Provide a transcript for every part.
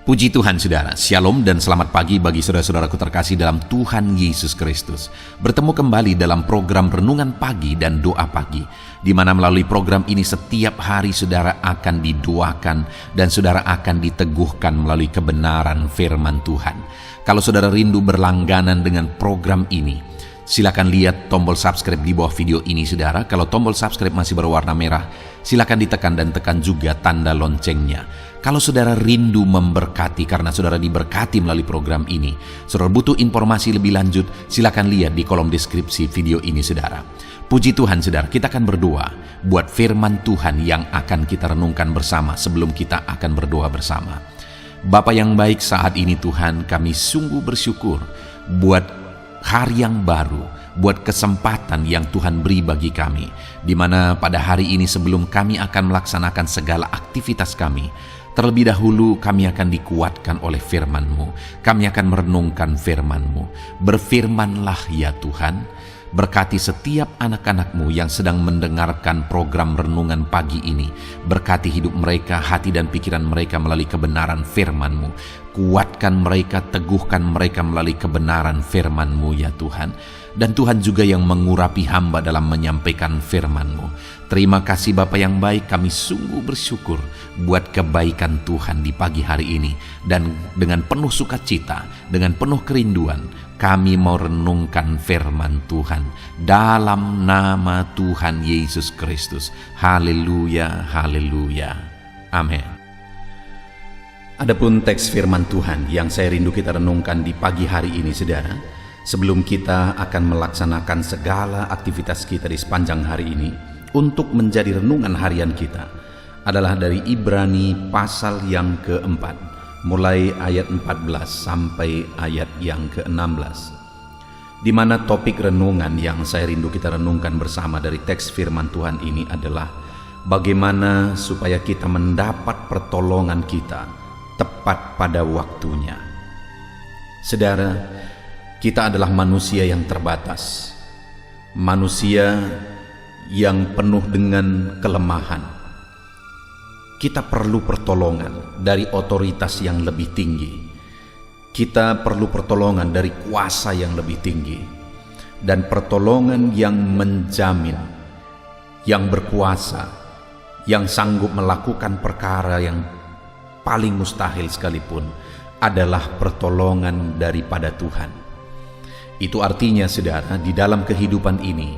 Puji Tuhan saudara, Shalom dan selamat pagi bagi saudara-saudaraku terkasih dalam Tuhan Yesus Kristus. Bertemu kembali dalam program Renungan Pagi dan Doa Pagi, di mana melalui program ini setiap hari saudara akan didoakan dan saudara akan diteguhkan melalui kebenaran firman Tuhan. Kalau saudara rindu berlangganan dengan program ini, silakan lihat tombol subscribe di bawah video ini saudara. Kalau tombol subscribe masih berwarna merah, silakan ditekan dan tekan juga tanda loncengnya. Kalau saudara rindu memberkati karena saudara diberkati melalui program ini, saudara butuh informasi lebih lanjut, silakan lihat di kolom deskripsi video ini saudara. Puji Tuhan saudara, kita akan berdoa buat firman Tuhan yang akan kita renungkan bersama sebelum kita akan berdoa bersama. Bapa yang baik, saat ini Tuhan kami sungguh bersyukur buat hari yang baru, buat kesempatan yang Tuhan beri bagi kami, di mana pada hari ini sebelum kami akan melaksanakan segala aktivitas kami, terlebih dahulu kami akan dikuatkan oleh firman-Mu. Kami akan merenungkan firman-Mu. Berfirmanlah ya Tuhan, berkati setiap anak-anak-Mu yang sedang mendengarkan program renungan pagi ini. Berkati hidup mereka, hati dan pikiran mereka melalui kebenaran firman-Mu. Kuatkan mereka, teguhkan mereka melalui kebenaran firman-Mu ya Tuhan. Dan Tuhan juga yang mengurapi hamba dalam menyampaikan firman-Mu. Terima kasih Bapa yang baik, kami sungguh bersyukur buat kebaikan Tuhan di pagi hari ini. Dan dengan penuh sukacita, dengan penuh kerinduan, kami mau renungkan firman Tuhan dalam nama Tuhan Yesus Kristus. Haleluya, haleluya. Amin. Adapun teks firman Tuhan yang saya rindu kita renungkan di pagi hari ini saudara, sebelum kita akan melaksanakan segala aktivitas kita di sepanjang hari ini untuk menjadi renungan harian kita, adalah dari Ibrani pasal yang keempat, mulai ayat 14 sampai ayat yang ke-16, di mana topik renungan yang saya rindu kita renungkan bersama dari teks firman Tuhan ini adalah bagaimana supaya kita mendapat pertolongan kita tepat pada waktunya. Saudara, kita adalah manusia yang terbatas, manusia yang penuh dengan kelemahan. Kita perlu pertolongan dari otoritas yang lebih tinggi. Kita perlu pertolongan dari kuasa yang lebih tinggi, dan pertolongan yang menjamin, yang berkuasa, yang sanggup melakukan perkara yang paling mustahil sekalipun adalah pertolongan daripada Tuhan. Itu artinya saudara, di dalam kehidupan ini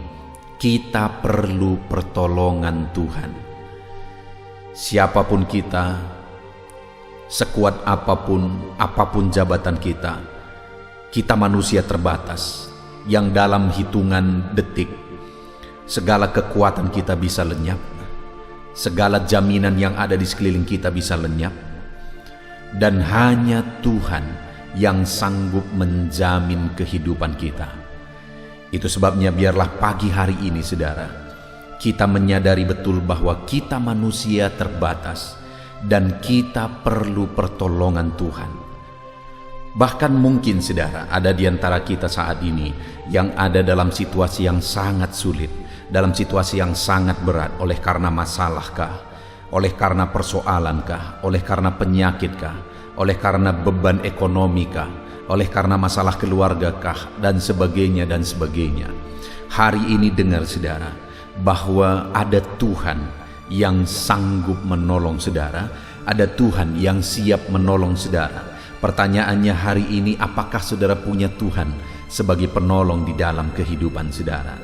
kita perlu pertolongan Tuhan. Siapapun kita, sekuat apapun jabatan kita, kita manusia terbatas yang dalam hitungan detik segala kekuatan kita bisa lenyap, segala jaminan yang ada di sekeliling kita bisa lenyap, dan hanya Tuhan yang sanggup menjamin kehidupan kita. Itu sebabnya biarlah pagi hari ini saudara, kita menyadari betul bahwa kita manusia terbatas dan kita perlu pertolongan Tuhan. Bahkan mungkin saudara, ada di antara kita saat ini yang ada dalam situasi yang sangat sulit, dalam situasi yang sangat berat, oleh karena masalahkah, oleh karena persoalankah, oleh karena penyakitkah, oleh karena beban ekonomikah, oleh karena masalah keluargakah, dan sebagainya dan sebagainya. Hari ini dengar saudara, bahwa ada Tuhan yang sanggup menolong saudara, ada Tuhan yang siap menolong saudara. Pertanyaannya hari ini, apakah saudara punya Tuhan sebagai penolong di dalam kehidupan saudara?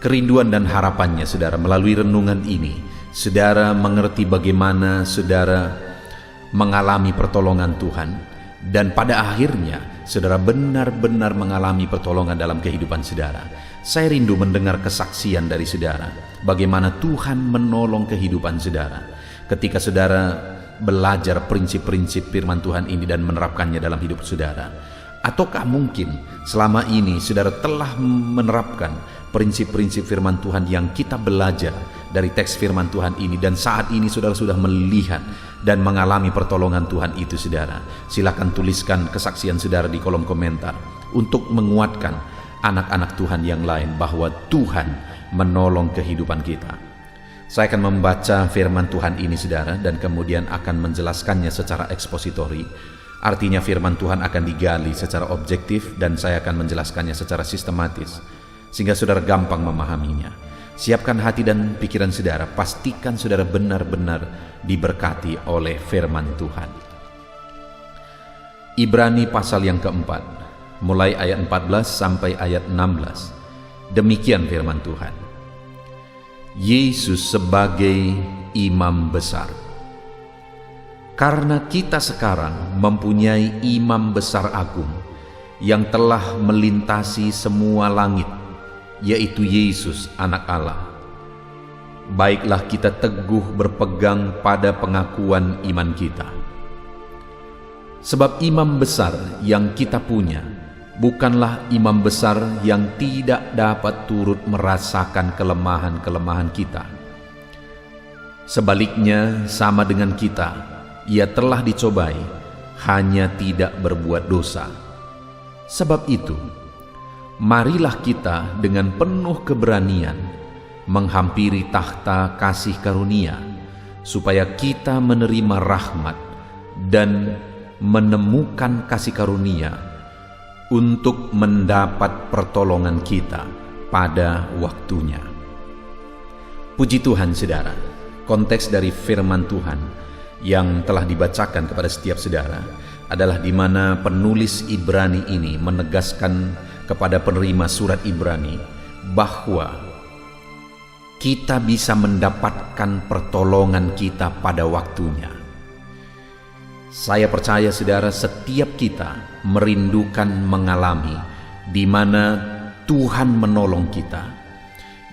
Kerinduan dan harapannya saudara, melalui renungan ini saudara mengerti bagaimana saudara mengalami pertolongan Tuhan, dan pada akhirnya saudara benar-benar mengalami pertolongan dalam kehidupan saudara. Saya rindu mendengar kesaksian dari saudara, bagaimana Tuhan menolong kehidupan saudara ketika saudara belajar prinsip-prinsip firman Tuhan ini dan menerapkannya dalam hidup saudara. Ataukah mungkin selama ini saudara telah menerapkan prinsip-prinsip firman Tuhan yang kita belajar dari teks firman Tuhan ini, dan saat ini saudara sudah melihat dan mengalami pertolongan Tuhan itu saudara? Silakan tuliskan kesaksian saudara di kolom komentar untuk menguatkan anak-anak Tuhan yang lain bahwa Tuhan menolong kehidupan kita. Saya akan membaca firman Tuhan ini, saudara, dan kemudian akan menjelaskannya secara ekspositori. Artinya firman Tuhan akan digali secara objektif dan saya akan menjelaskannya secara sistematis, sehingga saudara gampang memahaminya. Siapkan hati dan pikiran saudara, pastikan saudara benar-benar diberkati oleh firman Tuhan. Ibrani pasal yang keempat, mulai ayat 14 sampai ayat 16. Demikian firman Tuhan. Yesus sebagai imam besar. Karena kita sekarang mempunyai imam besar agung yang telah melintasi semua langit, yaitu Yesus anak Allah. Baiklah kita teguh berpegang pada pengakuan iman kita. Sebab imam besar yang kita punya bukanlah imam besar yang tidak dapat turut merasakan kelemahan-kelemahan kita. Sebaliknya, sama dengan kita, ia telah dicobai, hanya tidak berbuat dosa. Sebab itu, marilah kita dengan penuh keberanian menghampiri takhta kasih karunia, supaya kita menerima rahmat dan menemukan kasih karunia untuk mendapat pertolongan kita pada waktunya. Puji Tuhan, saudara. Konteks dari firman Tuhan yang telah dibacakan kepada setiap saudara adalah di mana penulis Ibrani ini menegaskan kepada penerima surat Ibrani bahwa kita bisa mendapatkan pertolongan kita pada waktunya. Saya percaya, saudara, setiap kita merindukan mengalami di mana Tuhan menolong kita,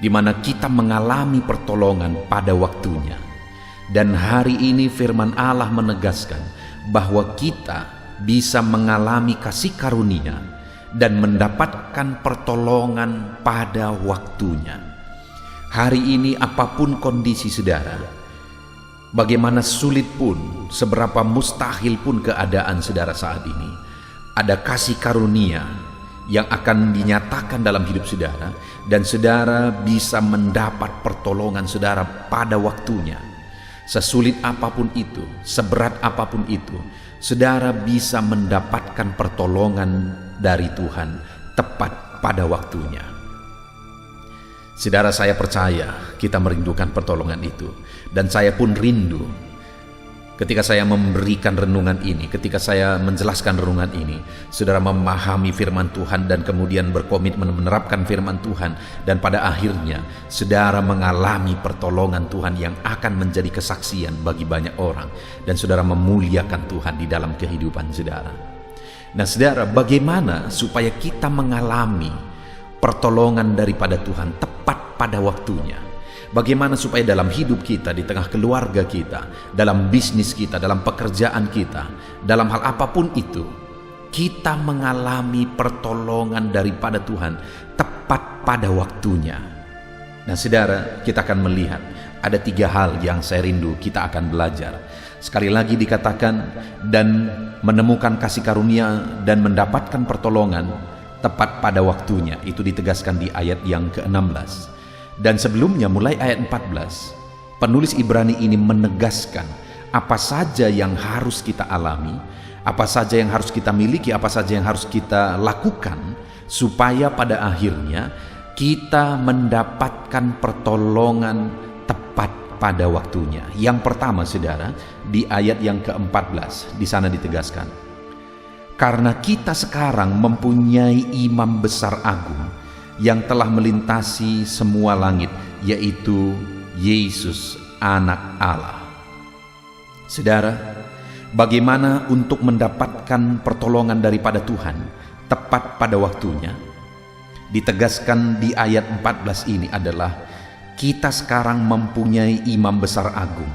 di mana kita mengalami pertolongan pada waktunya. Dan hari ini firman Allah menegaskan bahwa kita bisa mengalami kasih karunia dan mendapatkan pertolongan pada waktunya. Hari ini apapun kondisi saudara, bagaimana sulit pun, seberapa mustahil pun keadaan saudara saat ini, ada kasih karunia yang akan dinyatakan dalam hidup saudara, dan saudara bisa mendapat pertolongan saudara pada waktunya. Sesulit apapun itu, seberat apapun itu, saudara bisa mendapatkan pertolongan dari Tuhan tepat pada waktunya. Saudara, saya percaya kita merindukan pertolongan itu, dan saya pun rindu ketika saya memberikan renungan ini, ketika saya menjelaskan renungan ini, saudara memahami firman Tuhan dan kemudian berkomitmen menerapkan firman Tuhan, dan pada akhirnya saudara mengalami pertolongan Tuhan yang akan menjadi kesaksian bagi banyak orang, dan saudara memuliakan Tuhan di dalam kehidupan saudara. Nah, saudara, bagaimana supaya kita mengalami pertolongan daripada Tuhan tepat pada waktunya? Bagaimana supaya dalam hidup kita, di tengah keluarga kita, dalam bisnis kita, dalam pekerjaan kita, dalam hal apapun itu, kita mengalami pertolongan daripada Tuhan tepat pada waktunya. Nah, saudara, kita akan melihat ada 3 hal yang saya rindu kita akan belajar. Sekali lagi dikatakan, dan menemukan kasih karunia dan mendapatkan pertolongan tepat pada waktunya. Itu ditegaskan di ayat yang ke-16. Dan sebelumnya, mulai ayat 14, penulis Ibrani ini menegaskan apa saja yang harus kita alami, apa saja yang harus kita miliki, apa saja yang harus kita lakukan, supaya pada akhirnya kita mendapatkan pertolongan tepat pada waktunya. Yang pertama, saudara, di ayat yang ke-14, di sana ditegaskan, karena kita sekarang mempunyai imam besar agung yang telah melintasi semua langit, yaitu Yesus anak Allah. Saudara, bagaimana untuk mendapatkan pertolongan daripada Tuhan tepat pada waktunya? Ditegaskan di ayat 14 ini adalah kita sekarang mempunyai imam besar agung,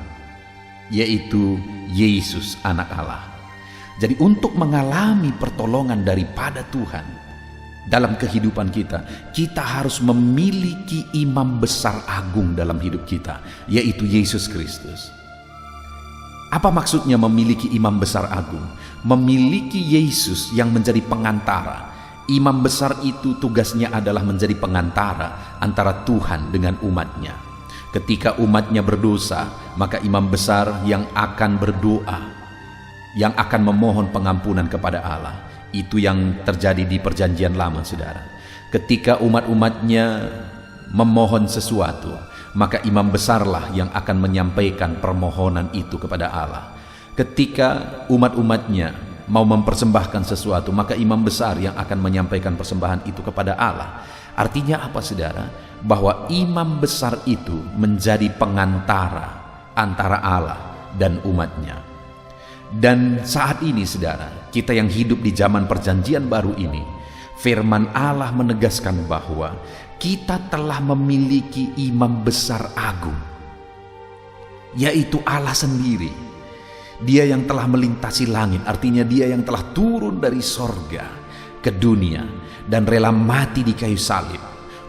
yaitu Yesus anak Allah. Jadi untuk mengalami pertolongan daripada Tuhan dalam kehidupan kita, kita harus memiliki imam besar agung dalam hidup kita, yaitu Yesus Kristus. Apa maksudnya memiliki imam besar agung? Memiliki Yesus yang menjadi pengantara. Imam besar itu tugasnya adalah menjadi pengantara antara Tuhan dengan umatnya. Ketika umatnya berdosa, maka imam besar yang akan berdoa, yang akan memohon pengampunan kepada Allah. Itu yang terjadi di perjanjian lama, saudara. Ketika umat-umatnya memohon sesuatu, maka imam besarlah yang akan menyampaikan permohonan itu kepada Allah. Ketika umat-umatnya mau mempersembahkan sesuatu, maka imam besar yang akan menyampaikan persembahan itu kepada Allah. Artinya apa, saudara? Bahwa imam besar itu menjadi pengantara antara Allah dan umatnya. Dan saat ini, saudara, kita yang hidup di zaman perjanjian baru ini, firman Allah menegaskan bahwa kita telah memiliki imam besar agung, yaitu Allah sendiri. Dia yang telah melintasi langit, artinya dia yang telah turun dari sorga ke dunia dan rela mati di kayu salib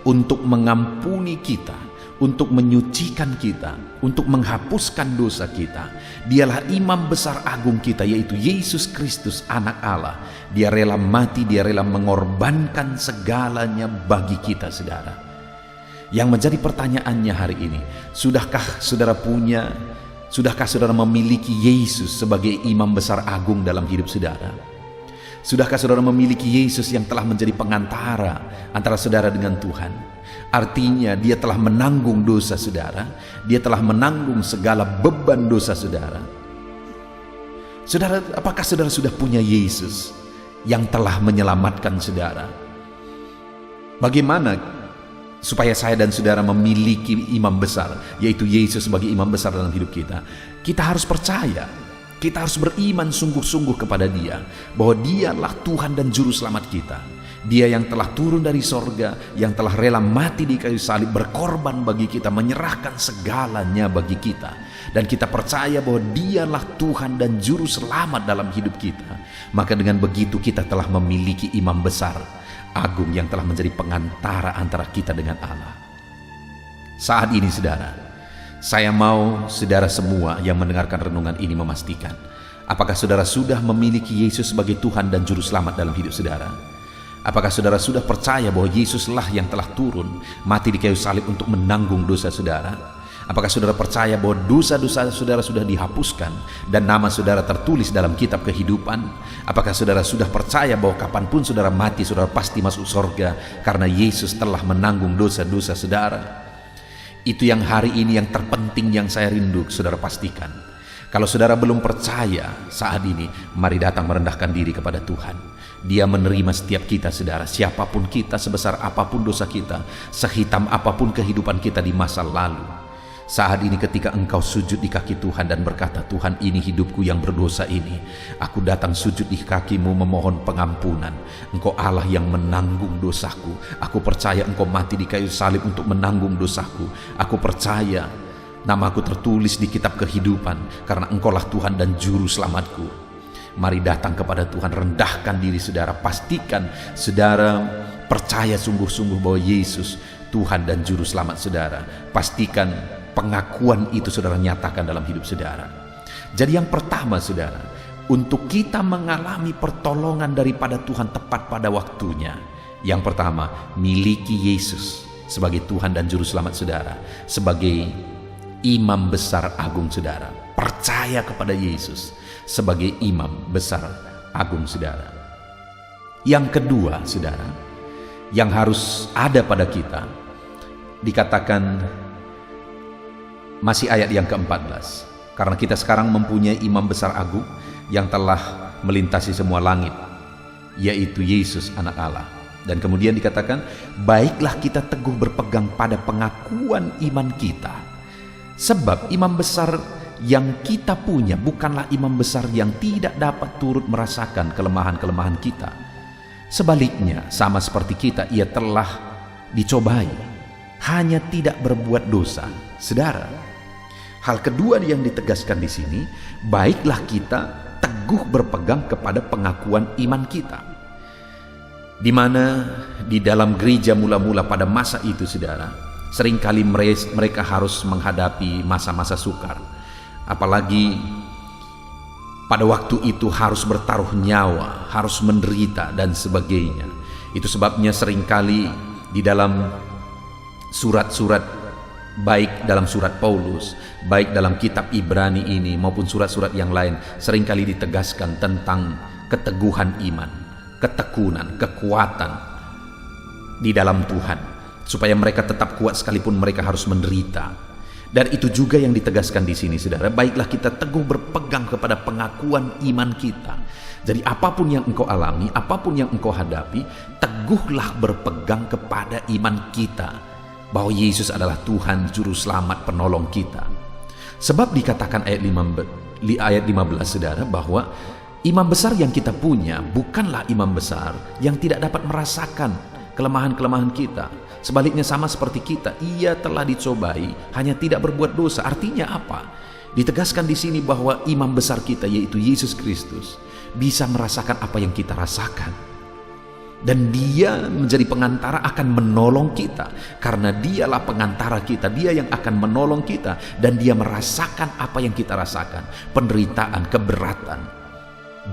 untuk mengampuni kita, untuk menyucikan kita, untuk menghapuskan dosa kita. Dialah imam besar agung kita, yaitu Yesus Kristus, anak Allah. Dia rela mati, dia rela mengorbankan segalanya bagi kita, saudara. Yang menjadi pertanyaannya hari ini, sudahkah saudara memiliki Yesus sebagai imam besar agung dalam hidup saudara? Sudahkah saudara memiliki Yesus yang telah menjadi pengantara antara saudara dengan Tuhan? Artinya dia telah menanggung dosa saudara, dia telah menanggung segala beban dosa saudara. Saudara, apakah saudara sudah punya Yesus yang telah menyelamatkan saudara? Bagaimana supaya saya dan saudara memiliki imam besar, yaitu Yesus sebagai imam besar dalam hidup kita? Kita harus percaya, kita harus beriman sungguh-sungguh kepada Dia, bahwa Dialah Tuhan dan Juru Selamat kita. Dia yang telah turun dari sorga, yang telah rela mati di kayu salib, berkorban bagi kita, menyerahkan segalanya bagi kita. Dan kita percaya bahwa Dialah Tuhan dan Juru Selamat dalam hidup kita. Maka dengan begitu kita telah memiliki imam besar agung yang telah menjadi pengantara antara kita dengan Allah. Saat ini, saudara, saya mau saudara semua yang mendengarkan renungan ini memastikan, apakah saudara sudah memiliki Yesus sebagai Tuhan dan Juru Selamat dalam hidup saudara? Apakah saudara sudah percaya bahwa Yesuslah yang telah turun mati di kayu salib untuk menanggung dosa saudara? Apakah saudara percaya bahwa dosa-dosa saudara sudah dihapuskan dan nama saudara tertulis dalam kitab kehidupan? Apakah saudara sudah percaya bahwa kapanpun saudara mati, saudara pasti masuk surga karena Yesus telah menanggung dosa-dosa saudara? Itu yang hari ini yang terpenting yang saya rindu saudara pastikan. Kalau saudara belum percaya saat ini, mari datang merendahkan diri kepada Tuhan. Dia menerima setiap kita, saudara, siapapun kita, sebesar apapun dosa kita, sehitam apapun kehidupan kita di masa lalu. Saat ini ketika engkau sujud di kaki Tuhan dan berkata, Tuhan, ini hidupku yang berdosa ini. Aku datang sujud di kakimu memohon pengampunan. Engkau Allah yang menanggung dosaku. Aku percaya engkau mati di kayu salib untuk menanggung dosaku. Aku percaya namaku tertulis di kitab kehidupan karena engkaulah Tuhan dan Juru Selamatku. Mari datang kepada Tuhan, rendahkan diri saudara, pastikan saudara percaya sungguh-sungguh bahwa Yesus Tuhan dan Juru Selamat saudara. Pastikan pengakuan itu saudara nyatakan dalam hidup saudara. Jadi yang pertama, saudara, untuk kita mengalami pertolongan daripada Tuhan tepat pada waktunya, yang pertama, miliki Yesus sebagai Tuhan dan Juru Selamat saudara, sebagai imam besar agung saudara. Percaya kepada Yesus sebagai imam besar agung saudara. Yang kedua, saudara, yang harus ada pada kita, dikatakan masih ayat yang ke-14, karena kita sekarang mempunyai imam besar agung yang telah melintasi semua langit, yaitu Yesus anak Allah. Dan kemudian dikatakan, baiklah kita teguh berpegang pada pengakuan iman kita, sebab imam besar yang kita punya bukanlah imam besar yang tidak dapat turut merasakan kelemahan-kelemahan kita. Sebaliknya, sama seperti kita, ia telah dicobai, hanya tidak berbuat dosa. Saudara, hal kedua yang ditegaskan di sini, baiklah kita teguh berpegang kepada pengakuan iman kita. Di mana di dalam gereja mula-mula pada masa itu, saudara, seringkali mereka harus menghadapi masa-masa sukar. Apalagi pada waktu itu harus bertaruh nyawa, harus menderita dan sebagainya. Itu sebabnya seringkali di dalam surat-surat baik dalam surat Paulus, baik dalam kitab Ibrani ini maupun surat-surat yang lain, seringkali ditegaskan tentang keteguhan iman, ketekunan, kekuatan di dalam Tuhan, supaya mereka tetap kuat sekalipun mereka harus menderita. Dan itu juga yang ditegaskan di sini, saudara. Baiklah kita teguh berpegang kepada pengakuan iman kita. Jadi apapun yang engkau alami, apapun yang engkau hadapi, teguhlah berpegang kepada iman kita, bahwa Yesus adalah Tuhan, Juru Selamat, Penolong kita. Sebab dikatakan ayat 15, saudara, bahwa imam besar yang kita punya bukanlah imam besar yang tidak dapat merasakan kelemahan-kelemahan kita. Sebaliknya sama seperti kita, ia telah dicobai, hanya tidak berbuat dosa. Artinya apa? Ditegaskan di sini bahwa imam besar kita, yaitu Yesus Kristus, bisa merasakan apa yang kita rasakan. Dan dia menjadi pengantara akan menolong kita. Karena dialah pengantara kita, dia yang akan menolong kita. Dan dia merasakan apa yang kita rasakan. Penderitaan, keberatan,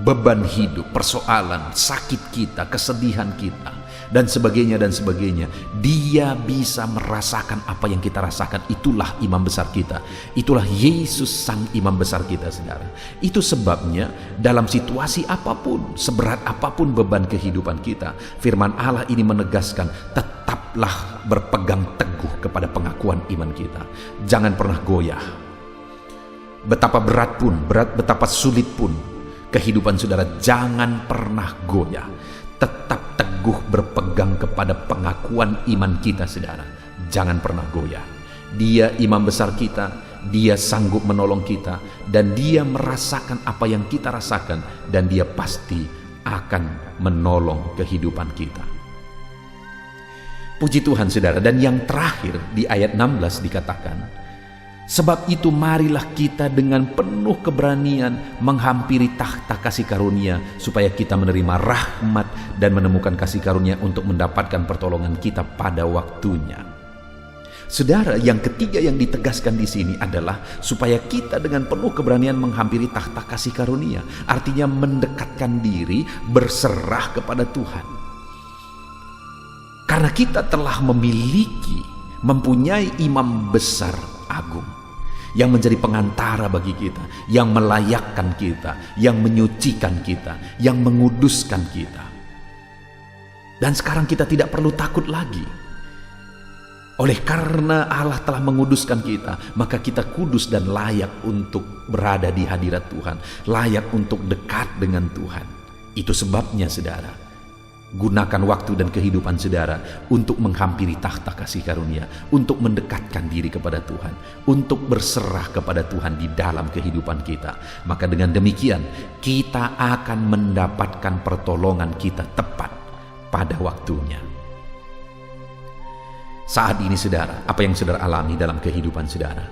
beban hidup, persoalan, sakit kita, kesedihan kita, dan sebagainya dan sebagainya. Dia bisa merasakan apa yang kita rasakan. Itulah imam besar kita. Itulah Yesus sang imam besar kita, saudara. Itu sebabnya dalam situasi apapun, seberat apapun beban kehidupan kita, firman Allah ini menegaskan, tetaplah berpegang teguh kepada pengakuan iman kita. Jangan pernah goyah. Betapa berat pun, betapa sulit pun kehidupan saudara, jangan pernah goyah. Tetap teguh berpegang kepada pengakuan iman kita, saudara. Jangan pernah goyah. Dia imam besar kita, dia sanggup menolong kita, dan dia merasakan apa yang kita rasakan, dan dia pasti akan menolong kehidupan kita. Puji Tuhan, saudara. Dan yang terakhir di ayat 16 dikatakan, sebab itu marilah kita dengan penuh keberanian menghampiri takhta kasih karunia, supaya kita menerima rahmat dan menemukan kasih karunia untuk mendapatkan pertolongan kita pada waktunya. Saudara, yang ketiga yang ditegaskan di sini adalah supaya kita dengan penuh keberanian menghampiri takhta kasih karunia. Artinya mendekatkan diri, berserah kepada Tuhan. Karena kita telah mempunyai imam besar agung yang menjadi pengantara bagi kita, yang melayakkan kita, yang menyucikan kita, yang menguduskan kita. Dan sekarang kita tidak perlu takut lagi. Oleh karena Allah telah menguduskan kita, maka kita kudus dan layak untuk berada di hadirat Tuhan, layak untuk dekat dengan Tuhan. Itu sebabnya, saudara, gunakan waktu dan kehidupan saudara untuk menghampiri takhta kasih karunia, untuk mendekatkan diri kepada Tuhan, untuk berserah kepada Tuhan di dalam kehidupan kita. Maka dengan demikian kita akan mendapatkan pertolongan kita tepat pada waktunya. Saat ini, saudara, apa yang saudara alami dalam kehidupan saudara?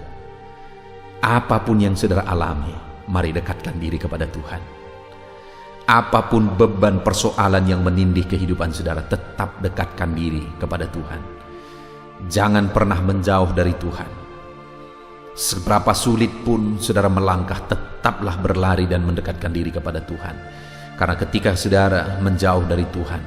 Apapun yang saudara alami, mari dekatkan diri kepada Tuhan. Apapun beban persoalan yang menindih kehidupan saudara, tetap dekatkan diri kepada Tuhan. Jangan pernah menjauh dari Tuhan. Seberapa sulit pun saudara melangkah, tetaplah berlari dan mendekatkan diri kepada Tuhan. Karena ketika saudara menjauh dari Tuhan,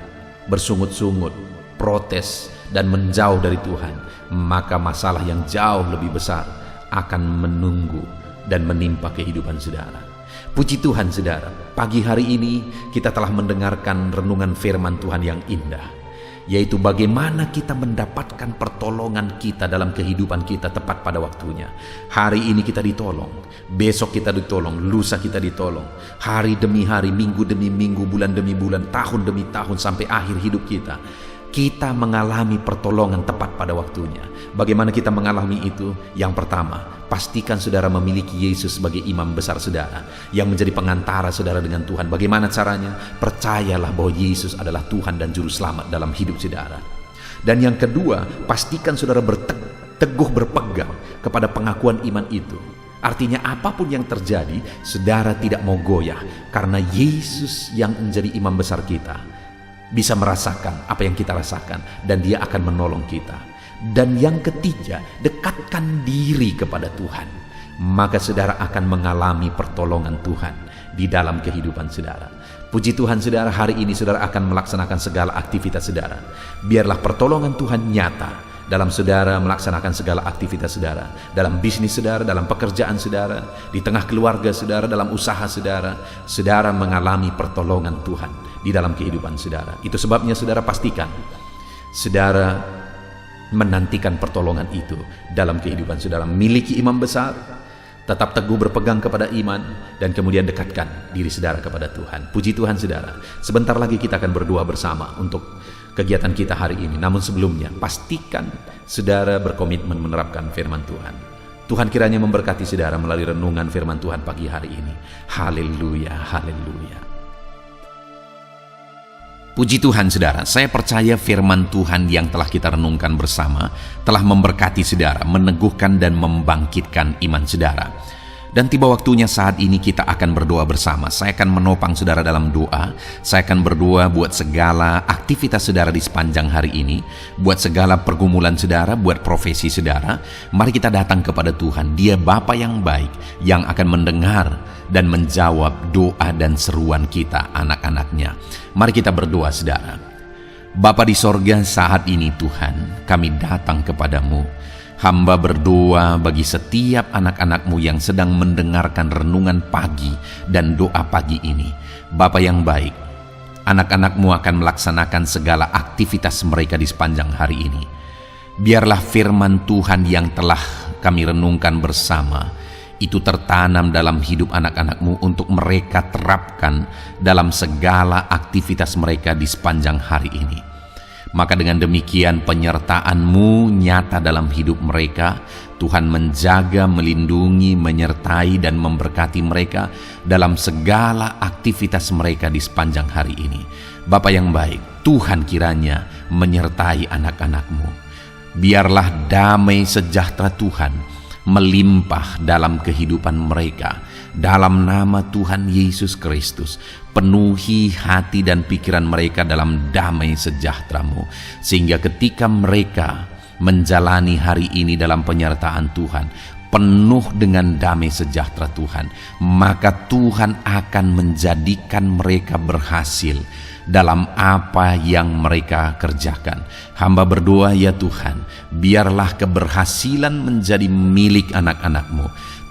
bersungut-sungut, protes, dan menjauh dari Tuhan, maka masalah yang jauh lebih besar akan menunggu dan menimpa kehidupan saudara. Puji Tuhan, saudara, pagi hari ini kita telah mendengarkan renungan firman Tuhan yang indah, yaitu bagaimana kita mendapatkan pertolongan kita dalam kehidupan kita tepat pada waktunya. Hari ini kita ditolong, besok kita ditolong, lusa kita ditolong, hari demi hari, minggu demi minggu, bulan demi bulan, tahun demi tahun, sampai akhir hidup kita. Kita mengalami pertolongan tepat pada waktunya. Bagaimana kita mengalami itu? Yang pertama, pastikan saudara memiliki Yesus sebagai imam besar saudara, yang menjadi pengantara saudara dengan Tuhan. Bagaimana caranya? Percayalah bahwa Yesus adalah Tuhan dan Juru Selamat dalam hidup saudara. Dan yang kedua, pastikan saudara teguh berpegang kepada pengakuan iman itu. Artinya apapun yang terjadi, saudara tidak mau goyah, karena Yesus yang menjadi imam besar kita bisa merasakan apa yang kita rasakan, dan dia akan menolong kita. Dan yang ketiga, dekatkan diri kepada Tuhan, maka saudara akan mengalami pertolongan Tuhan di dalam kehidupan saudara. Puji Tuhan, saudara, hari ini saudara akan melaksanakan segala aktivitas saudara. Biarlah pertolongan Tuhan nyata dalam saudara melaksanakan segala aktivitas saudara, dalam bisnis saudara, dalam pekerjaan saudara, di tengah keluarga saudara, dalam usaha saudara, saudara mengalami pertolongan Tuhan di dalam kehidupan saudara. Itu sebabnya saudara pastikan saudara menantikan pertolongan itu dalam kehidupan saudara. Miliki imam besar, tetap teguh berpegang kepada iman, dan kemudian dekatkan diri saudara kepada Tuhan. Puji Tuhan saudara, sebentar lagi kita akan berdoa bersama untuk kegiatan kita hari ini. Namun sebelumnya, pastikan saudara berkomitmen menerapkan firman Tuhan. Tuhan kiranya memberkati saudara melalui renungan firman Tuhan pagi hari ini. Haleluya, haleluya. Puji Tuhan saudara, saya percaya firman Tuhan yang telah kita renungkan bersama telah memberkati saudara, meneguhkan dan membangkitkan iman saudara. Dan tiba waktunya saat ini kita akan berdoa bersama. Saya akan menopang saudara dalam doa. Saya akan berdoa buat segala aktivitas saudara di sepanjang hari ini, buat segala pergumulan saudara, buat profesi saudara. Mari kita datang kepada Tuhan. Dia Bapa yang baik, yang akan mendengar dan menjawab doa dan seruan kita, anak-anaknya. Mari kita berdoa saudara. Bapa di sorga, saat ini Tuhan, kami datang kepadamu. Hamba berdoa bagi setiap anak-anak-Mu yang sedang mendengarkan renungan pagi dan doa pagi ini. Bapa yang baik, anak-anak-Mu akan melaksanakan segala aktivitas mereka di sepanjang hari ini. Biarlah firman Tuhan yang telah kami renungkan bersama itu tertanam dalam hidup anak-anak-Mu untuk mereka terapkan dalam segala aktivitas mereka di sepanjang hari ini. Maka dengan demikian penyertaan-Mu nyata dalam hidup mereka. Tuhan menjaga, melindungi, menyertai dan memberkati mereka dalam segala aktivitas mereka di sepanjang hari ini. Bapa yang baik, Tuhan kiranya menyertai anak-anak-Mu. Biarlah damai sejahtera Tuhan melimpah dalam kehidupan mereka. Dalam nama Tuhan Yesus Kristus, penuhi hati dan pikiran mereka dalam damai sejahtera-Mu, sehingga ketika mereka menjalani hari ini dalam penyertaan Tuhan, penuh dengan damai sejahtera Tuhan, maka Tuhan akan menjadikan mereka berhasil dalam apa yang mereka kerjakan. Hamba berdoa ya Tuhan, biarlah keberhasilan menjadi milik anak-anak-Mu.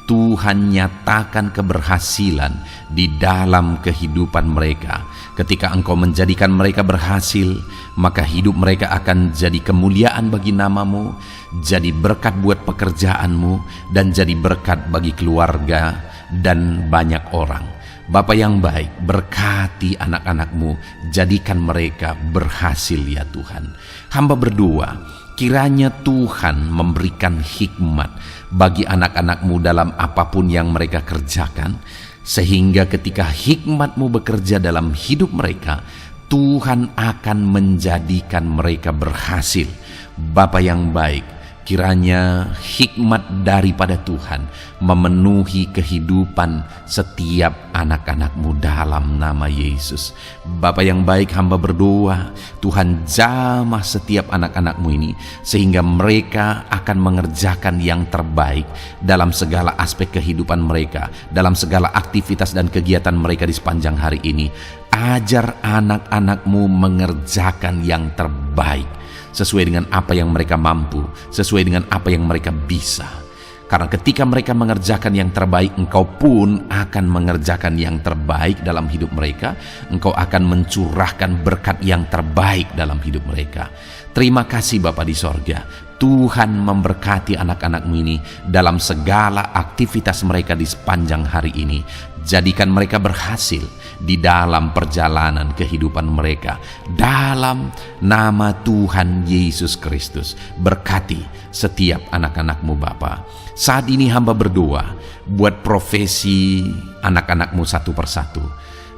Tuhan nyatakan keberhasilan di dalam kehidupan mereka. Ketika Engkau menjadikan mereka berhasil, maka hidup mereka akan jadi kemuliaan bagi nama-Mu, jadi berkat buat pekerjaan-Mu, dan jadi berkat bagi keluarga dan banyak orang. Bapa yang baik, berkati anak-anak-Mu, jadikan mereka berhasil ya Tuhan. Hamba berdoa, kiranya Tuhan memberikan hikmat bagi anak-anak-Mu dalam apapun yang mereka kerjakan, sehingga ketika hikmat-Mu bekerja dalam hidup mereka, Tuhan akan menjadikan mereka berhasil. Bapa yang baik, kiranya hikmat daripada Tuhan memenuhi kehidupan setiap anak-anak-Mu dalam nama Yesus. Bapa yang baik, hamba berdoa, Tuhan jamah setiap anak-anak-Mu ini, sehingga mereka akan mengerjakan yang terbaik dalam segala aspek kehidupan mereka, dalam segala aktivitas dan kegiatan mereka di sepanjang hari ini. Ajar anak-anak-Mu mengerjakan yang terbaik, sesuai dengan apa yang mereka mampu, sesuai dengan apa yang mereka bisa. Karena ketika mereka mengerjakan yang terbaik, Engkau pun akan mengerjakan yang terbaik dalam hidup mereka. Engkau akan mencurahkan berkat yang terbaik dalam hidup mereka. Terima kasih Bapa di sorga. Tuhan memberkati anak-anak-Mu ini dalam segala aktivitas mereka di sepanjang hari ini. Jadikan mereka berhasil di dalam perjalanan kehidupan mereka. Dalam nama Tuhan Yesus Kristus, berkati setiap anak-anak-Mu Bapa. Saat ini hamba berdoa buat profesi anak-anak-Mu satu persatu.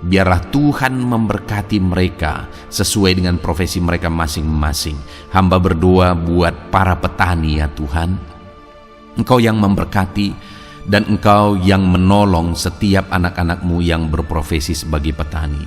Biarlah Tuhan memberkati mereka sesuai dengan profesi mereka masing-masing. Hamba berdoa buat para petani ya Tuhan. Engkau yang memberkati dan Engkau yang menolong setiap anak-anak-Mu yang berprofesi sebagai petani.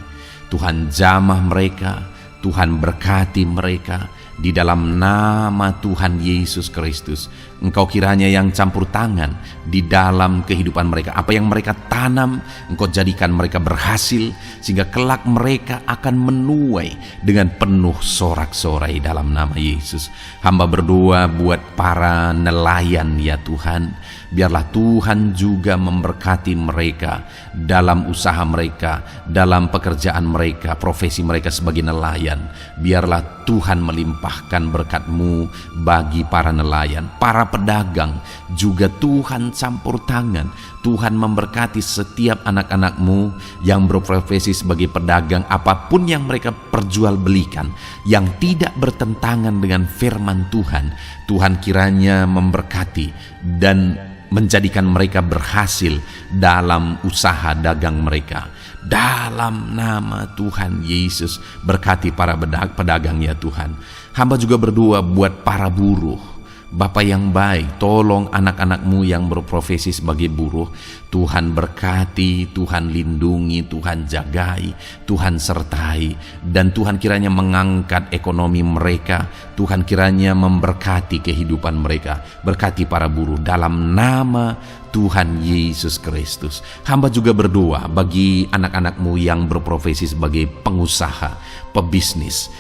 Tuhan jamah mereka, Tuhan berkati mereka, Di dalam nama Tuhan Yesus Kristus, Engkau kiranya yang campur tangan di dalam kehidupan mereka. Apa yang mereka tanam, Engkau jadikan mereka berhasil, sehingga kelak mereka akan menuai dengan penuh sorak-sorai dalam nama Yesus. Hamba berdoa buat para nelayan ya Tuhan, biarlah Tuhan juga memberkati mereka dalam usaha mereka, dalam pekerjaan mereka, profesi mereka sebagai nelayan. Biarlah Tuhan melimpahkan berkat-Mu bagi para nelayan, para pedagang juga Tuhan campur tangan. Tuhan memberkati setiap anak-anak-Mu yang berprofesi sebagai pedagang, apapun yang mereka perjualbelikan yang tidak bertentangan dengan firman Tuhan. Tuhan kiranya memberkati dan menjadikan mereka berhasil dalam usaha dagang mereka. Dalam nama Tuhan Yesus, berkati para pedagang ya Tuhan. Hamba juga berdoa buat para buruh. Bapa yang baik, tolong anak-anak-Mu yang berprofesi sebagai buruh. Tuhan berkati, Tuhan lindungi, Tuhan jagai, Tuhan sertai. Dan Tuhan kiranya mengangkat ekonomi mereka. Tuhan kiranya memberkati kehidupan mereka. Berkati para buruh dalam nama Tuhan Yesus Kristus. Hamba juga berdoa bagi anak-anak-Mu yang berprofesi sebagai pengusaha, pebisnis.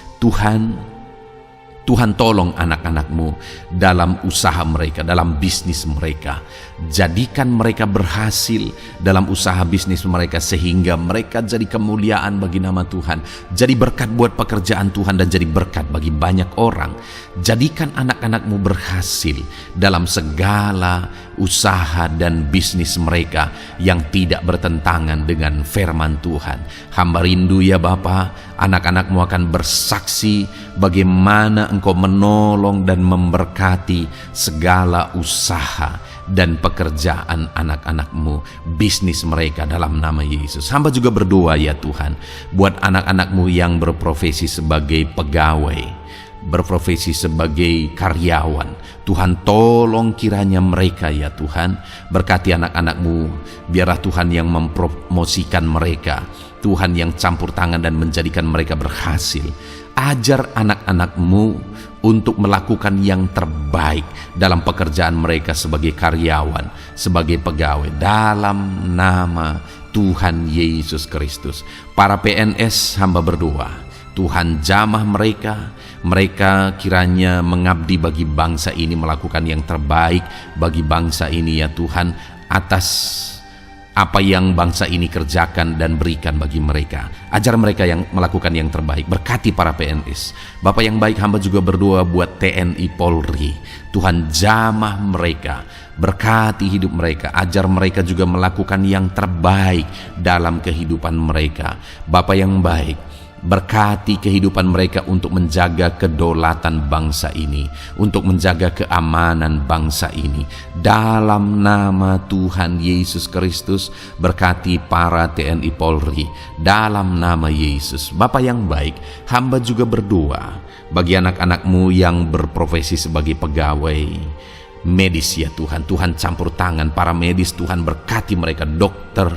Tuhan tolong anak-anak-Mu dalam usaha mereka, dalam bisnis mereka. Jadikan mereka berhasil dalam usaha bisnis mereka, sehingga mereka jadi kemuliaan bagi nama Tuhan. Jadi berkat buat pekerjaan Tuhan dan jadi berkat bagi banyak orang. Jadikan anak-anak-Mu berhasil dalam segala usaha dan bisnis mereka yang tidak bertentangan dengan firman Tuhan. Hamba rindu ya Bapa, anak-anak-Mu akan bersaksi bagaimana Engkau menolong dan memberkati segala usaha dan pekerjaan anak-anak-Mu, bisnis mereka dalam nama Yesus. Hamba juga berdoa ya Tuhan buat anak-anak-Mu yang berprofesi sebagai pegawai, berprofesi sebagai karyawan. Tuhan tolong kiranya mereka ya Tuhan, berkati anak-anak-Mu. Biarlah Tuhan yang mempromosikan mereka, Tuhan yang campur tangan dan menjadikan mereka berhasil. Ajar anak-anak-Mu untuk melakukan yang terbaik dalam pekerjaan mereka sebagai karyawan, sebagai pegawai, dalam nama Tuhan Yesus Kristus. Para PNS hamba berdoa, Tuhan jamah mereka kiranya mengabdi bagi bangsa ini, melakukan yang terbaik bagi bangsa ini ya Tuhan, atas apa yang bangsa ini kerjakan dan berikan bagi mereka. Ajar mereka yang melakukan yang terbaik. Berkati para PNS. Bapak yang baik, hamba juga berdoa buat TNI Polri. Tuhan jamah mereka, berkati hidup mereka. Ajar mereka juga melakukan yang terbaik dalam kehidupan mereka. Bapak yang baik, berkati kehidupan mereka untuk menjaga kedaulatan bangsa ini, untuk menjaga keamanan bangsa ini. Dalam nama Tuhan Yesus Kristus, berkati para TNI Polri dalam nama Yesus. Bapa yang baik, hamba juga berdoa bagi anak-anak-Mu yang berprofesi sebagai pegawai medis ya Tuhan. Tuhan campur tangan para medis, Tuhan berkati mereka, dokter,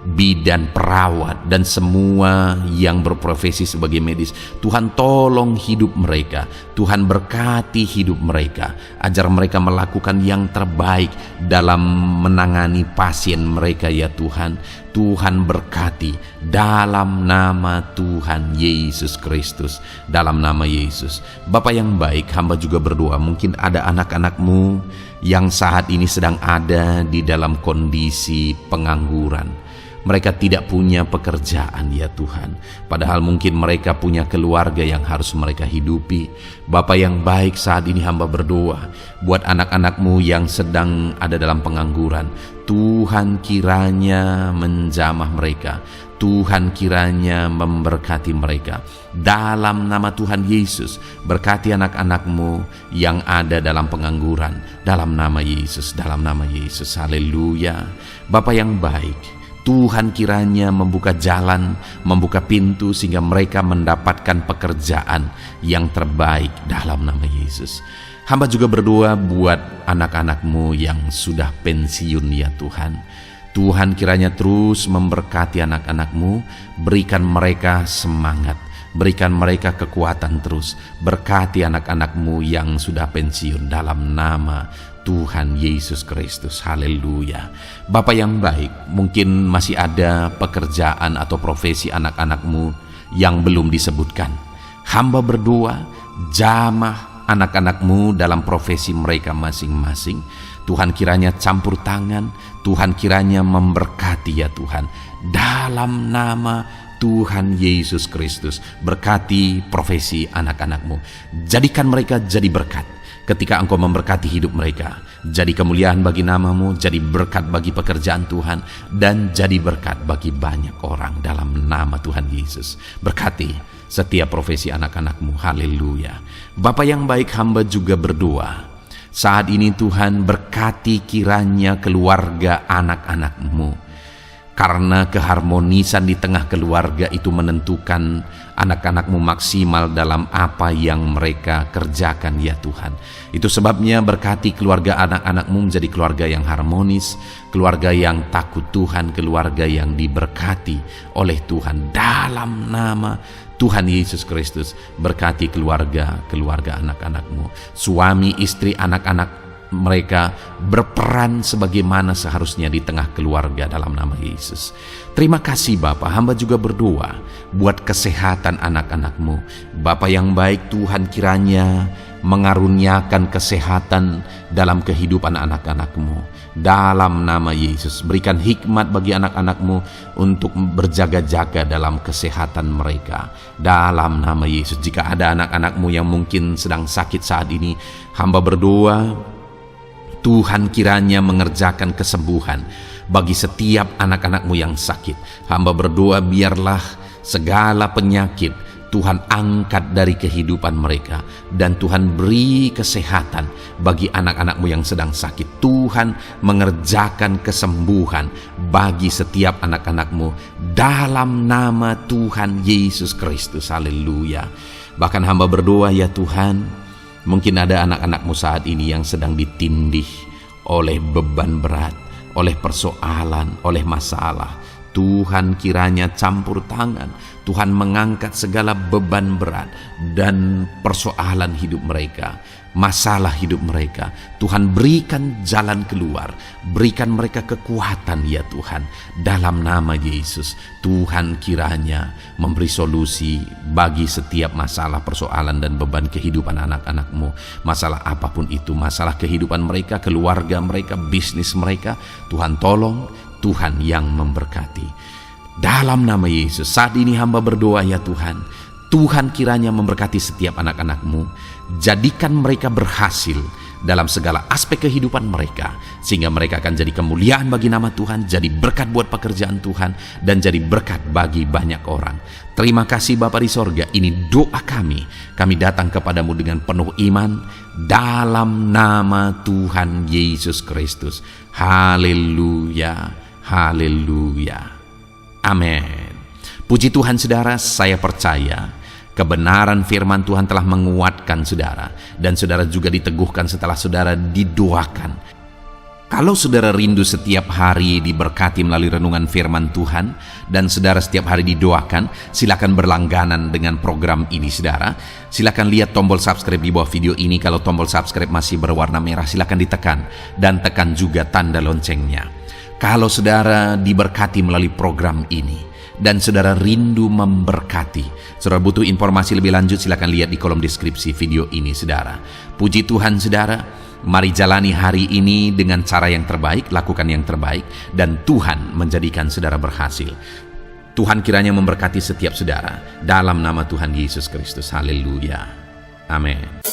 bidan, perawat, dan semua yang berprofesi sebagai medis. Tuhan tolong hidup mereka, Tuhan berkati hidup mereka. Ajar mereka melakukan yang terbaik dalam menangani pasien mereka ya Tuhan. Tuhan berkati dalam nama Tuhan Yesus Kristus, dalam nama Yesus. Bapak yang baik, hamba juga berdoa, mungkin ada anak-anak-Mu yang saat ini sedang ada di dalam kondisi pengangguran. Mereka tidak punya pekerjaan ya Tuhan, padahal mungkin mereka punya keluarga yang harus mereka hidupi. Bapa yang baik, saat ini hamba berdoa buat anak-anak-Mu yang sedang ada dalam pengangguran. Tuhan kiranya menjamah mereka, Tuhan kiranya memberkati mereka. Dalam nama Tuhan Yesus, berkati anak-anak-Mu yang ada dalam pengangguran, dalam nama Yesus, dalam nama Yesus. Haleluya. Bapa yang baik, Tuhan kiranya membuka jalan, membuka pintu sehingga mereka mendapatkan pekerjaan yang terbaik dalam nama Yesus. Hamba juga berdoa buat anak-anak-Mu yang sudah pensiun ya Tuhan. Tuhan kiranya terus memberkati anak-anak-Mu, berikan mereka semangat, Berikan mereka kekuatan terus. Berkati anak-anak-Mu yang sudah pensiun dalam nama Tuhan Yesus Kristus. Haleluya. Bapa yang baik, mungkin masih ada pekerjaan atau profesi anak-anak-Mu yang belum disebutkan. Hamba berdoa, jamah anak-anak-Mu dalam profesi mereka masing-masing. Tuhan kiranya campur tangan, Tuhan kiranya memberkati ya Tuhan. Dalam nama Tuhan Yesus Kristus, berkati profesi anak-anak-Mu. Jadikan mereka jadi berkat ketika Engkau memberkati hidup mereka. Jadi kemuliaan bagi nama-Mu, jadi berkat bagi pekerjaan Tuhan, dan jadi berkat bagi banyak orang dalam nama Tuhan Yesus. Berkati setiap profesi anak-anak-Mu. Haleluya. Bapa yang baik, hamba juga berdoa. Saat ini Tuhan, berkati kiranya keluarga anak-anak-Mu. Karena keharmonisan di tengah keluarga itu menentukan anak-anak-Mu maksimal dalam apa yang mereka kerjakan ya Tuhan. Itu sebabnya berkati keluarga anak-anak-Mu menjadi keluarga yang harmonis, keluarga yang takut Tuhan, keluarga yang diberkati oleh Tuhan. Dalam nama Tuhan Yesus Kristus, berkati keluarga anak-anak-Mu. Suami, istri, anak-anak mereka berperan sebagaimana seharusnya di tengah keluarga dalam nama Yesus. Terima kasih Bapa, hamba juga berdoa buat kesehatan anak-anak-Mu. Bapa yang baik, Tuhan kiranya mengaruniakan kesehatan dalam kehidupan anak-anak-Mu. Dalam nama Yesus, berikan hikmat bagi anak-anak-Mu untuk berjaga-jaga dalam kesehatan mereka. Dalam nama Yesus, jika ada anak-anak-Mu yang mungkin sedang sakit saat ini, hamba berdoa Tuhan kiranya mengerjakan kesembuhan bagi setiap anak-anak-Mu yang sakit. Hamba berdoa biarlah segala penyakit Tuhan angkat dari kehidupan mereka, dan Tuhan beri kesehatan bagi anak-anak-Mu yang sedang sakit. Tuhan mengerjakan kesembuhan bagi setiap anak-anak-Mu dalam nama Tuhan Yesus Kristus. Haleluya. Bahkan hamba berdoa ya Tuhan, mungkin ada anak-anak-Mu saat ini yang sedang ditindih oleh beban berat, oleh persoalan, oleh masalah. Tuhan kiranya campur tangan, Tuhan mengangkat segala beban berat dan persoalan hidup mereka, masalah hidup mereka. Tuhan berikan jalan keluar, berikan mereka kekuatan ya Tuhan. Dalam nama Yesus, Tuhan kiranya memberi solusi bagi setiap masalah, persoalan dan beban kehidupan anak-anak-Mu. Masalah apapun itu, masalah kehidupan mereka, keluarga mereka, bisnis mereka, Tuhan tolong, Tuhan yang memberkati. Dalam nama Yesus, saat ini hamba berdoa ya Tuhan, Tuhan kiranya memberkati setiap anak-anak-Mu, jadikan mereka berhasil dalam segala aspek kehidupan mereka, sehingga mereka akan jadi kemuliaan bagi nama Tuhan, jadi berkat buat pekerjaan Tuhan, dan jadi berkat bagi banyak orang. Terima kasih Bapa di sorga, ini doa kami datang kepadamu dengan penuh iman, dalam nama Tuhan Yesus Kristus. Haleluya, haleluya, amin. Puji Tuhan saudara, saya percaya kebenaran firman Tuhan telah menguatkan saudara, dan saudara juga diteguhkan setelah saudara didoakan. Kalau saudara rindu setiap hari diberkati melalui renungan firman Tuhan, dan saudara setiap hari didoakan, silakan berlangganan dengan program ini saudara. Silakan lihat tombol subscribe di bawah video ini. Kalau tombol subscribe masih berwarna merah, silakan ditekan, dan tekan juga tanda loncengnya. Kalau saudara diberkati melalui program ini, dan saudara rindu memberkati, saudara butuh informasi lebih lanjut, silakan lihat di kolom deskripsi video ini saudara. Puji Tuhan saudara, mari jalani hari ini dengan cara yang terbaik, lakukan yang terbaik, dan Tuhan menjadikan saudara berhasil. Tuhan kiranya memberkati setiap saudara dalam nama Tuhan Yesus Kristus. Haleluya, amin.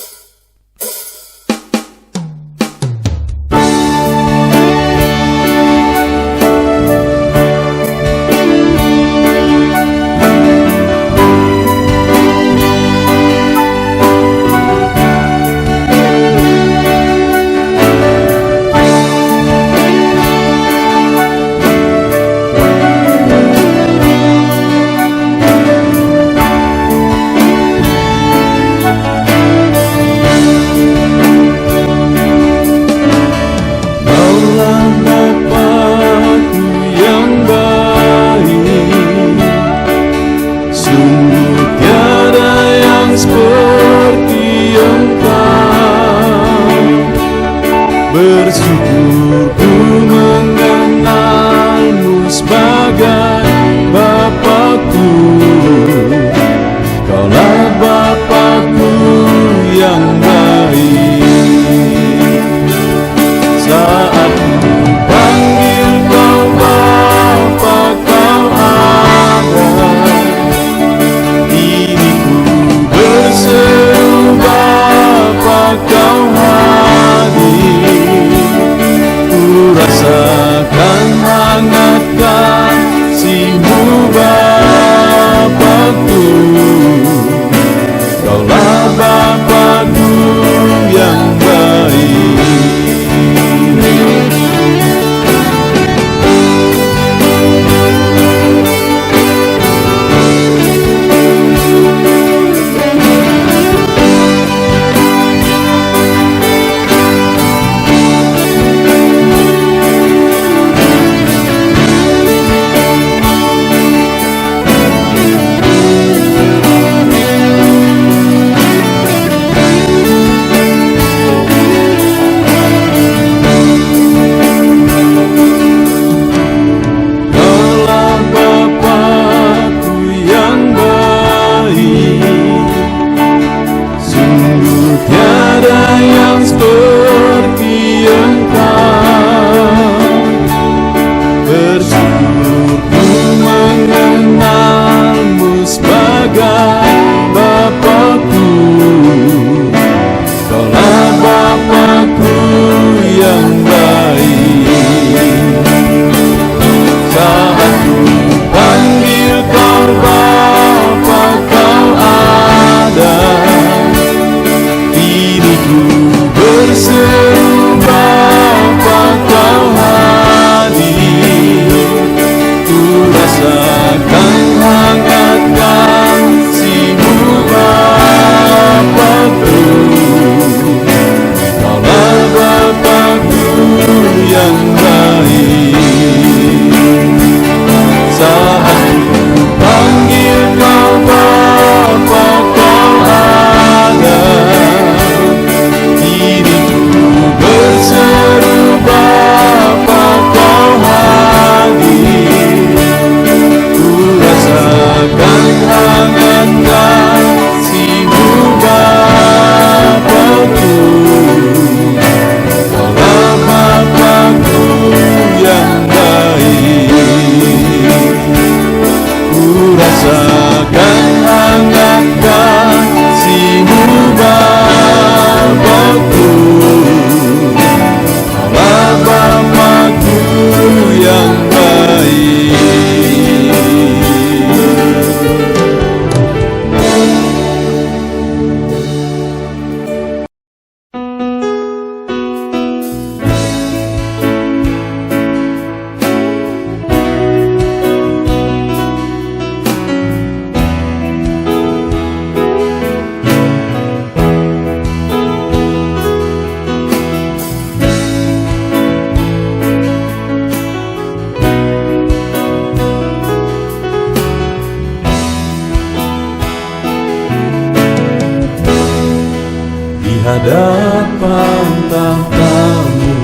hadapan tahta-Mu,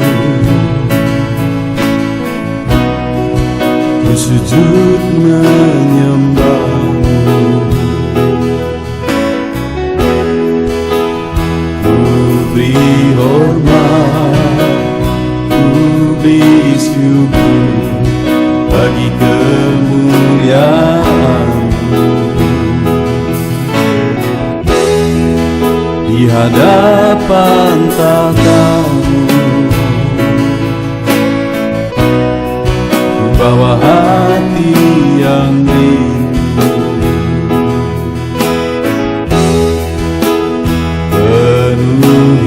ku sujud menyembah-Mu. Ku beri hormat, ku beri syukur bagi kemuliaan-Mu. Di hadapan tahta-Mu, ku bawa hati yang rindu. Penuhilah,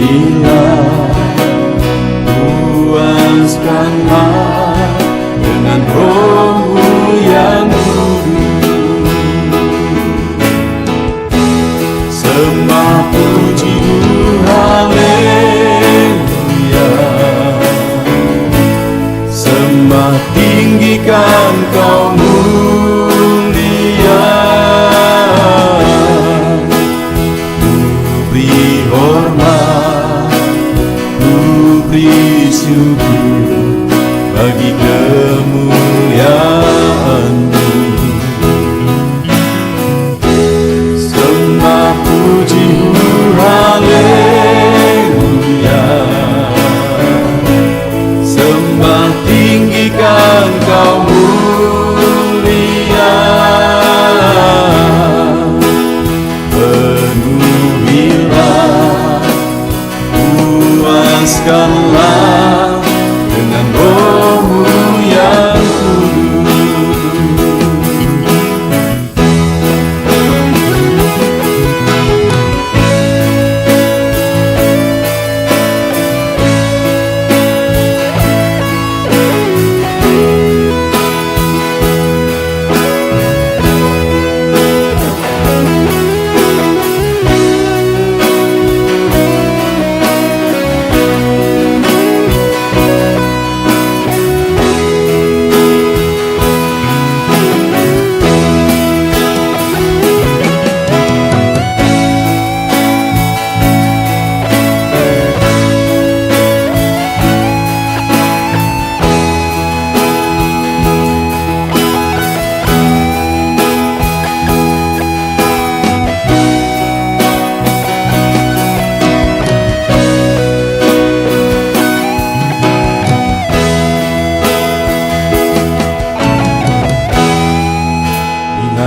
puaskanlah dengan Roh-Mu yang kudus. Sembah puji-Mu, haleluya. Sembah tinggikan Kau mulia. Ku beri hormat, ku beri syukur bagi kemuliaan-Mu. Sembah puji-Mu, haleluya. Sembah tinggikan Kau mulia. Penuhilah, puaskanlah dengan Roh-Mu yang kudus.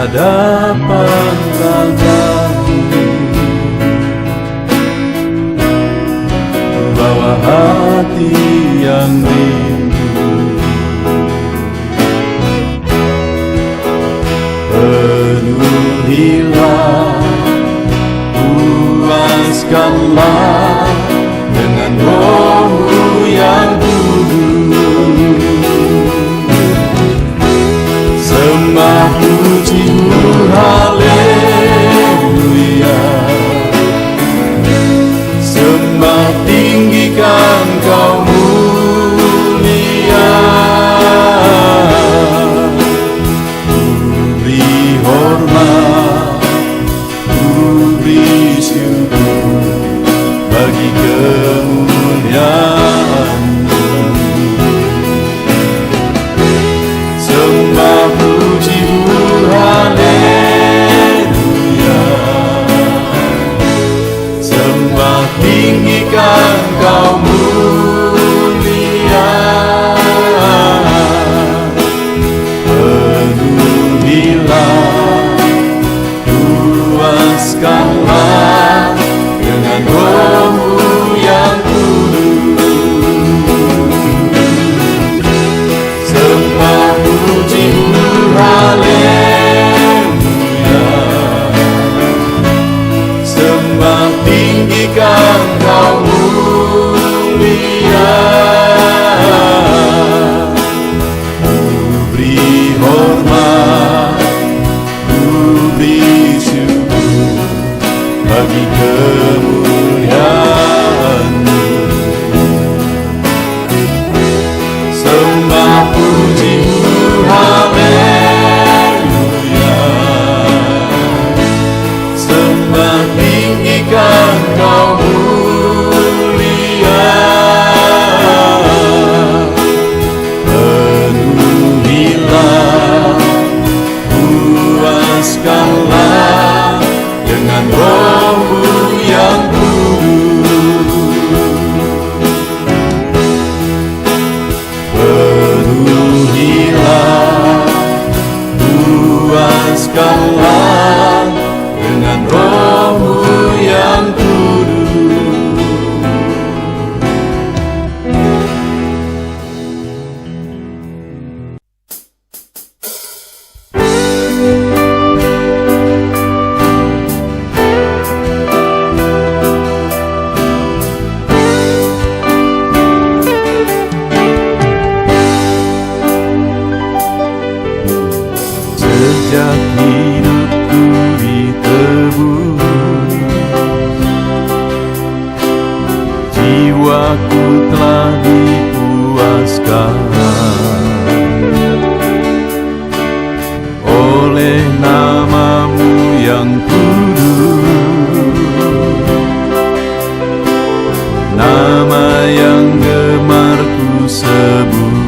Hadapan tahta-Mu, bawa hati yang rindu. Penuhilah, puaskanlah dengan Roh-Mu yang kudus. Sembah puji-Mu, haleluya. Sembah tinggikan Kau mulia. Ku beri hormat, ku beri syukur puaskanlah dengan Roh-Mu yang kudus. Penuhilah, puaskanlah dengan Roh-Mu yang kudus. Sejak hidupku ditebus, jiwaku telah dipuaskan oleh nama-Mu yang kudus, nama yang gemar ku sebut,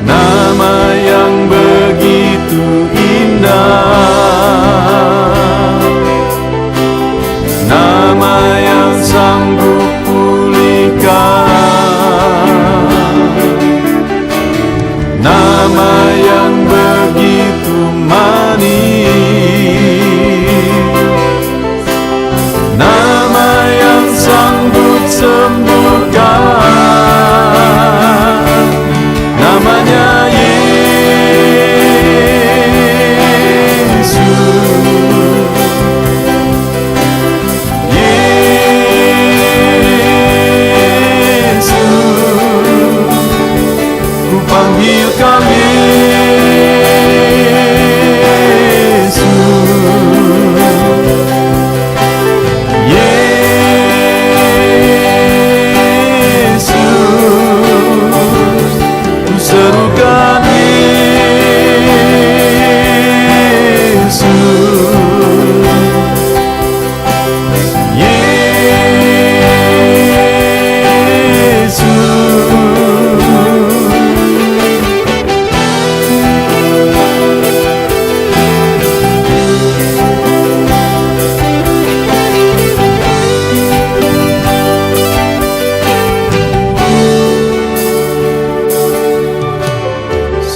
nama yang begitu indah, nama yang sanggup pulihkan, nama yang begitu manis, nama yang sanggup sembuhkan, namanya panggil kami Yesus, ku serukan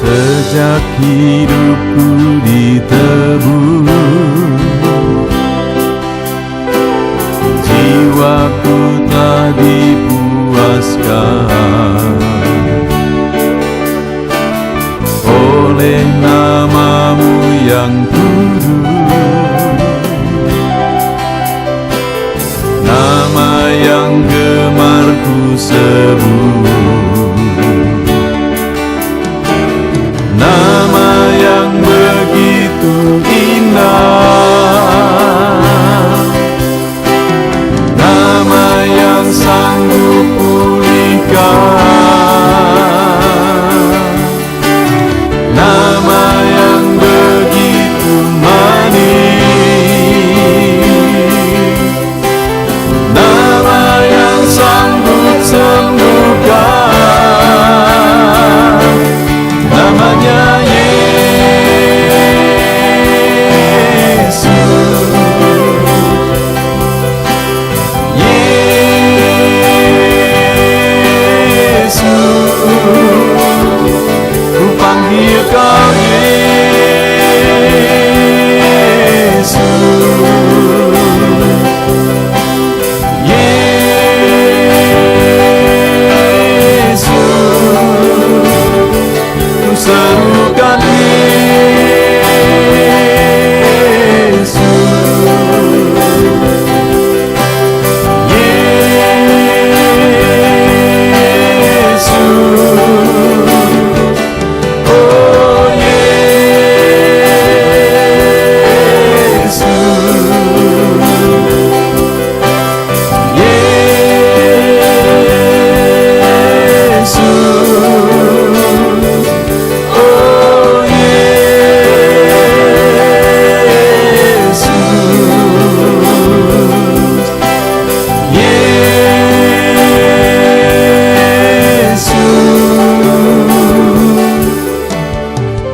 sejak hidupku ditebus, jiwaku telah dipuaskan oleh nama-Mu yang kudus, nama yang gemar ku sebut, nama yang begitu indah, nama yang sanggup pulihkan, nama yang begitu manis, nama yang sanggup sembuhkan, namanya ku panggil Kau Yesus, Yesus, ku serukan oh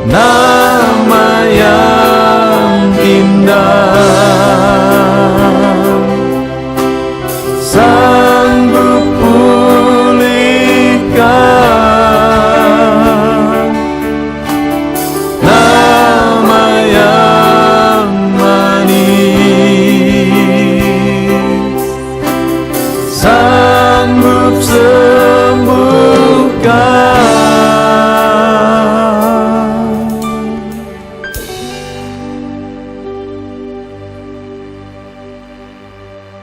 nama yang indah.